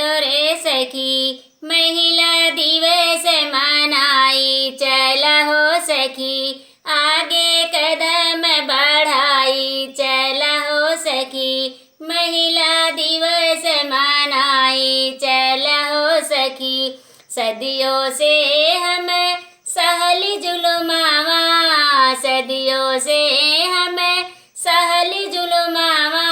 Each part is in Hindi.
चलो रे सखी, महिला दिवस मनाई चला हो सखी, आगे कदम बढ़ाई चला हो सखी, महिला दिवस मनाई चला हो सखी। सदियों से हम सहली जुलुमावा, सदियों से हम सहली जुलुमावा,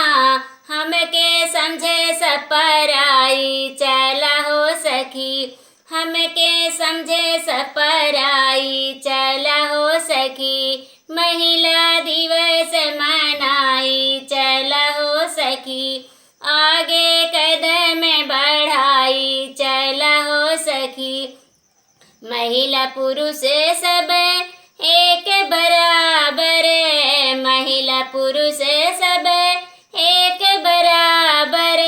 हमके समझे सपराई चला हो सखी, हमके समझे सपराई चला हो सखी, महिला दिवस मनाई चला हो सखी, आगे कदम बढ़ाई चला हो सखी। महिला पुरुष सब एक बराबर, महिला पुरुष सब एक बराबर,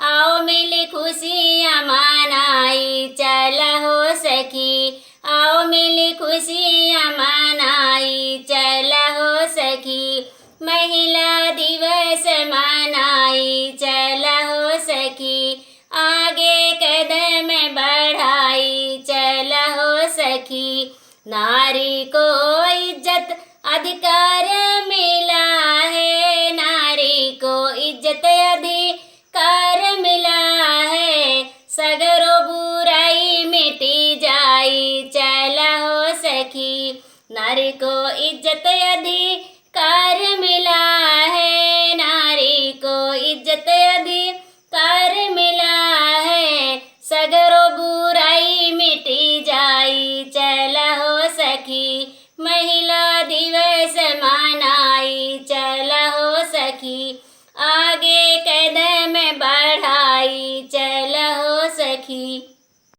आओ मिली खुशियाँ मनाई चला हो सखी, आओ मिली खुशियाँ मनाई चला हो सखी, महिला दिवस मनाई चला हो सखी, आगे कदम बढ़ाई चला हो सखी। नारी को इज्जत अधिकार मिला है, नारी को इज्जत अधिकार मिला है, सगरो बुराई मिटी जाई चला हो सखी, नारी को इज्जत अधिकार मिला है, नारी को इज्जत अधिकार मिला है, सगरो बुराई मिटी जाई चला हो सखी, महिला दिवस मनाई चला हो सखी, आगे कदम बढ़ाई चला हो सखी।